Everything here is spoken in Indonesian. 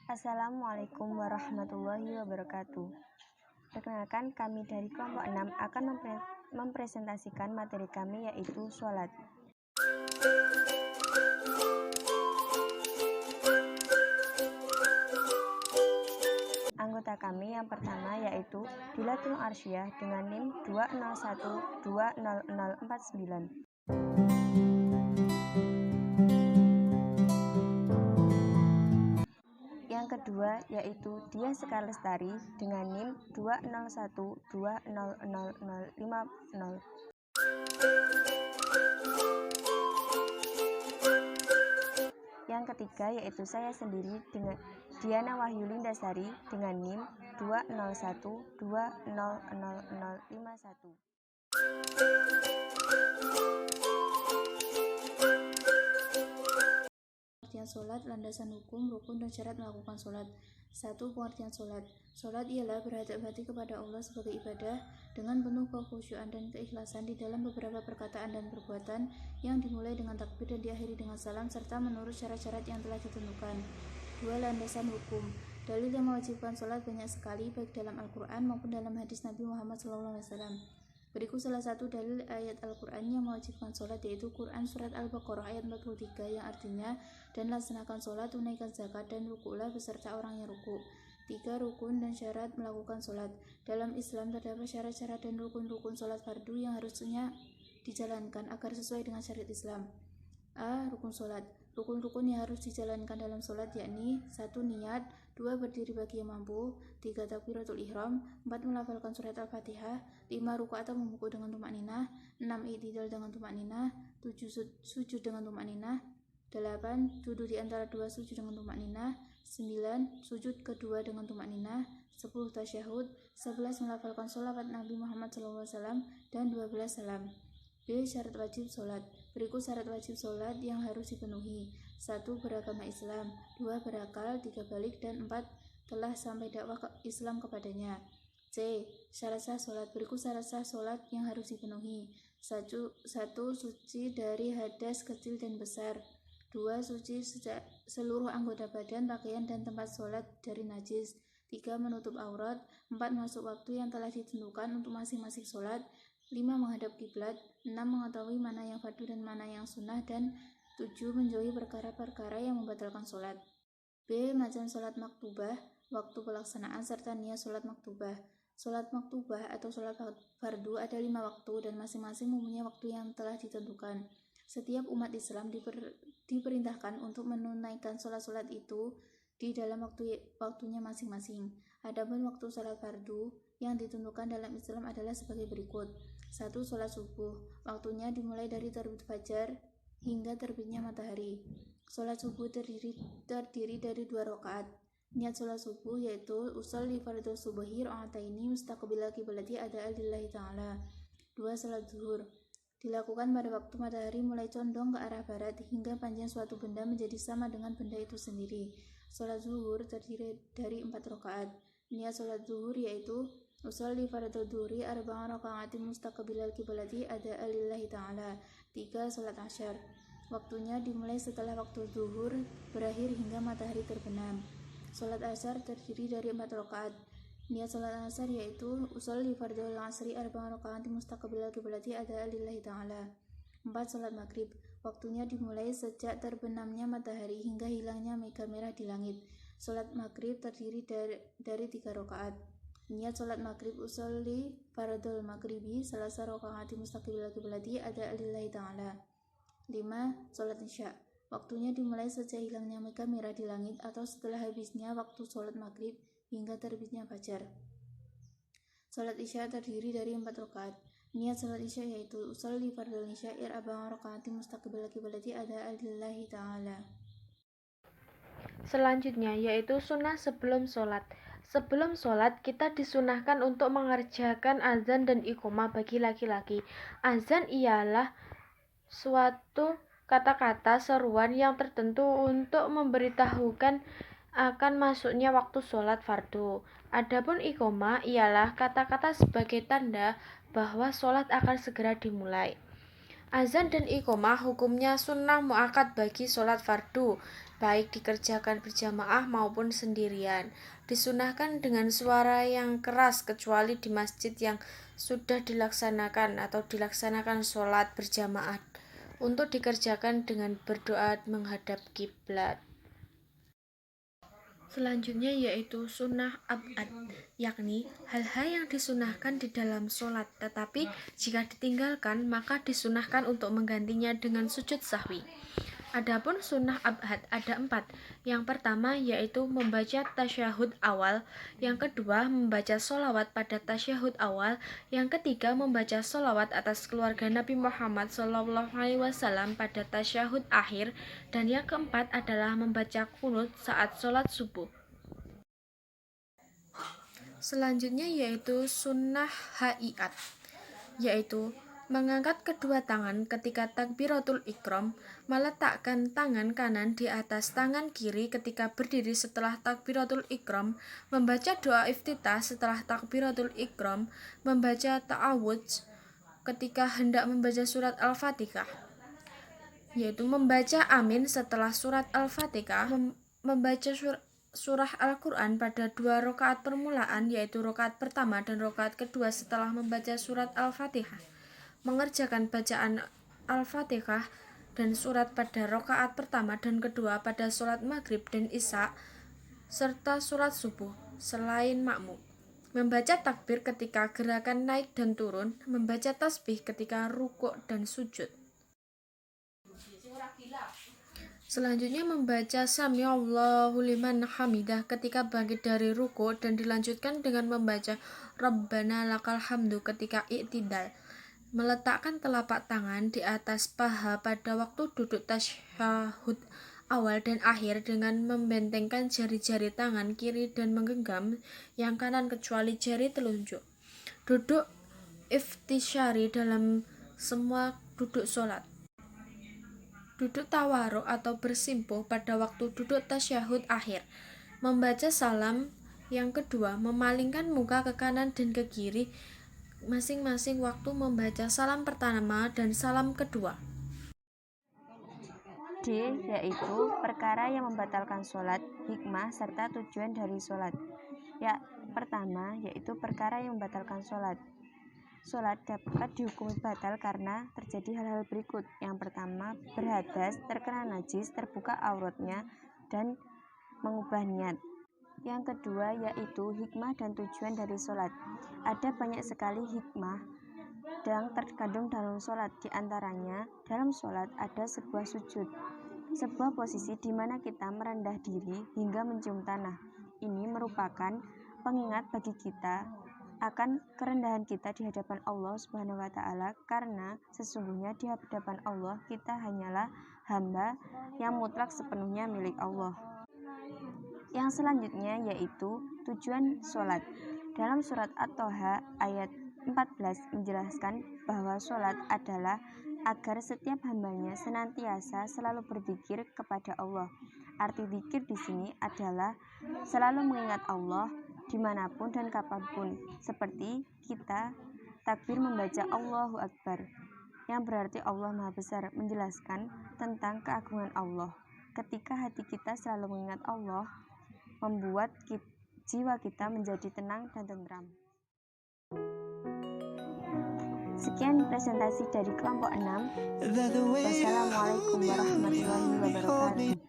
Assalamualaikum warahmatullahi wabarakatuh. Perkenalkan, kami dari kelompok 6 akan mempresentasikan materi kami, yaitu sholat. Anggota kami yang pertama yaitu Dilatul Arsyah dengan NIM 201200049. Yang kedua yaitu Dia Sekar Lestari dengan NIM 201200050. Yang ketiga yaitu saya sendiri dengan Diana Wahyu Lindasari dengan NIM 201200051. Pengertian sholat, landasan hukum, rukun, dan syarat melakukan sholat. 1. Pengertian sholat. Sholat ialah berhadap hati kepada Allah sebagai ibadah dengan penuh kekhusyuan dan keikhlasan di dalam beberapa perkataan dan perbuatan yang dimulai dengan takbir dan diakhiri dengan salam serta menurut syarat-syarat yang telah ditentukan. 2. Landasan hukum. Dalil yang mewajibkan sholat banyak sekali baik dalam Al-Quran maupun dalam hadis Nabi Muhammad SAW. Berikut salah satu dalil ayat Al-Quran yang mewajibkan sholat, yaitu Quran Surat Al-Baqarah ayat 43 yang artinya, dan laksanakan sholat, tunaikan zakat, dan rukuklah beserta orang yang rukuk. 3. Rukun dan syarat melakukan sholat. Dalam Islam terdapat syarat-syarat dan rukun-rukun sholat fardu yang harusnya dijalankan agar sesuai dengan syariat Islam. A. Rukun sholat. Rukun-rukun yang harus dijalankan dalam sholat yakni 1. Niat, 2. Berdiri bagi yang mampu, 3. Takbiratul ihram, 4. Melafalkan surat Al-Fatihah, 5. Ruku' atau membungkuk dengan tumakninah, 6. I'tidal dengan tumakninah, 7. Sujud dengan tumakninah, 8. Duduk di antara dua sujud dengan tumakninah, 9. Sujud kedua dengan tumakninah, 10. Tasyahud, 11. Melafalkan sholawat Nabi Muhammad SAW, dan 12. Salam. B. Syarat wajib sholat. Berikut syarat wajib sholat yang harus dipenuhi. 1. Beragama Islam, 2. Berakal, 3. Balik, dan 4. Telah sampai dakwah Islam kepadanya. C. Syarat sah sholat. Berikut syarat sah sholat yang harus dipenuhi. 1. Suci dari hadas kecil dan besar. 2. Suci seluruh anggota badan, pakaian, dan tempat sholat dari najis. 3. Menutup aurat. 4. Masuk waktu yang telah ditentukan untuk masing-masing sholat. 5. Menghadap kiblat. 6. Mengetahui mana yang fardu dan mana yang sunnah. Dan 7. Menjauhi perkara-perkara yang membatalkan sholat. B. Macam sholat maktubah, waktu pelaksanaan, serta niat sholat maktubah. Sholat maktubah atau sholat fardu ada 5 waktu dan masing-masing mempunyai waktu yang telah ditentukan. Setiap umat Islam diperintahkan untuk menunaikan sholat-sholat itu di dalam waktunya masing-masing. Adapun waktu sholat fardu yang ditentukan dalam Islam adalah sebagai berikut. 1. Sholat subuh. Waktunya dimulai dari terbit fajar hingga terbitnya matahari. Sholat subuh terdiri dari 2 rakaat. Niat sholat subuh yaitu usolli fardhu subhi raka'ataini mustaqbilal qiblati ada'an lillahi ta'ala. 2. Sholat zuhur. Dilakukan pada waktu matahari mulai condong ke arah barat hingga panjang suatu benda menjadi sama dengan benda itu sendiri. Sholat zuhur terdiri dari 4 rakaat. Niat sholat zuhur yaitu usolli fardhu dhuhri arba'a raka'atin mustaqbilal qiblati ada'an lillahi ta'ala. 3. Sholat asyar. Waktunya dimulai setelah waktu zuhur berakhir hingga matahari terbenam. Sholat asar terdiri dari 4 rakaat. Niat sholat asar yaitu usolli fardhu asri arba'a raka'atin mustaqbilal qiblati ada'an lillahi ta'ala. 4. Sholat maghrib. Waktunya dimulai sejak terbenamnya matahari hingga hilangnya mega merah di langit. Sholat maghrib terdiri dari 3 rakaat. Niat sholat maghrib usolli fardhu maghribi salasa raka'atin mustaqbilal qiblati ada'an lillahi ta'ala. 5. Sholat isya. Waktunya dimulai sejak hilangnya mega merah di langit atau setelah habisnya waktu sholat maghrib hingga terbitnya fajar. Sholat isya terdiri dari 4 rakaat. Niat sholat isya yaitu usolli fardhu isya'i arba'a raka'atin mustaqbilal qiblati ada'an lillahi ta'ala. Selanjutnya yaitu sunnah sebelum sholat. Sebelum sholat kita disunahkan untuk mengerjakan azan dan iqomah bagi laki-laki. Azan ialah suatu kata-kata seruan yang tertentu untuk memberitahukan akan masuknya waktu sholat fardu. Adapun iqomah ialah kata-kata sebagai tanda bahwa sholat akan segera dimulai. Azan dan iqomah hukumnya sunnah muakkad bagi sholat fardu, baik dikerjakan berjamaah maupun sendirian. Disunahkan dengan suara yang keras kecuali di masjid yang sudah dilaksanakan sholat berjamaah untuk dikerjakan dengan berdoa menghadap kiblat. Selanjutnya yaitu sunnah ab'ad, yakni hal-hal yang disunahkan di dalam sholat, tetapi jika ditinggalkan maka disunahkan untuk menggantinya dengan sujud sahwi. Adapun sunnah ab'ad ada 4. Yang pertama yaitu membaca tasyahud awal, yang kedua membaca sholawat pada tasyahud awal, yang ketiga membaca sholawat atas keluarga Nabi Muhammad SAW pada tasyahud akhir, dan yang keempat adalah membaca qunut saat sholat subuh. Selanjutnya yaitu sunnah haiyat, yaitu mengangkat kedua tangan ketika takbiratul ikram, meletakkan tangan kanan di atas tangan kiri ketika berdiri setelah takbiratul ikram, membaca doa iftitah setelah takbiratul ikram, membaca ta'awudz ketika hendak membaca surat Al-Fatihah, yaitu membaca amin setelah surat Al-Fatihah, membaca surah Al-Quran pada 2 rakaat permulaan, yaitu rakaat pertama dan rakaat kedua setelah membaca surat Al-Fatihah, mengerjakan bacaan Al-Fatihah dan surat pada rakaat pertama dan kedua pada sholat maghrib dan isya, serta surat subuh selain makmum, membaca takbir ketika gerakan naik dan turun, membaca tasbih ketika rukuk dan sujud. Selanjutnya membaca Sami'allahu liman hamidah ketika bangkit dari ruku, dan dilanjutkan dengan membaca Rabbana lakal hamdu ketika i'tidal, meletakkan telapak tangan di atas paha pada waktu duduk tasyahud awal dan akhir dengan membentengkan jari-jari tangan kiri dan menggenggam yang kanan kecuali jari telunjuk. Duduk iftisyari dalam semua duduk sholat. Duduk tawaruk atau bersimpuh pada waktu duduk tasyahud akhir. Membaca salam yang kedua, memalingkan muka ke kanan dan ke kiri masing-masing waktu membaca salam pertama dan salam kedua. D. Yaitu perkara yang membatalkan sholat, hikmah, serta tujuan dari sholat. Ya, pertama yaitu perkara yang membatalkan sholat. Sholat dapat dihukumi batal karena terjadi hal-hal berikut. Yang pertama, berhadas, terkena najis, terbuka auratnya, dan mengubah niat. Yang kedua yaitu hikmah dan tujuan dari sholat. Ada banyak sekali hikmah yang terkandung dalam sholat. Di antaranya, dalam sholat ada sebuah sujud, sebuah posisi di mana kita merendah diri hingga mencium tanah. Ini merupakan pengingat bagi kita akan kerendahan kita di hadapan Allah Subhanahu wa Ta'ala, karena sesungguhnya di hadapan Allah kita hanyalah hamba yang mutlak sepenuhnya milik Allah. Yang selanjutnya yaitu tujuan sholat. Dalam surat At-Toha ayat 14 menjelaskan bahwa sholat adalah agar setiap hambanya senantiasa selalu berzikir kepada Allah. Arti zikir di sini adalah selalu mengingat Allah dimanapun dan kapanpun, seperti kita takbir membaca Allahu Akbar, yang berarti Allah Maha Besar, menjelaskan tentang keagungan Allah. Ketika hati kita selalu mengingat Allah, membuat jiwa kita menjadi tenang dan tentram. Sekian presentasi dari kelompok 6. Wassalamualaikum warahmatullahi wabarakatuh.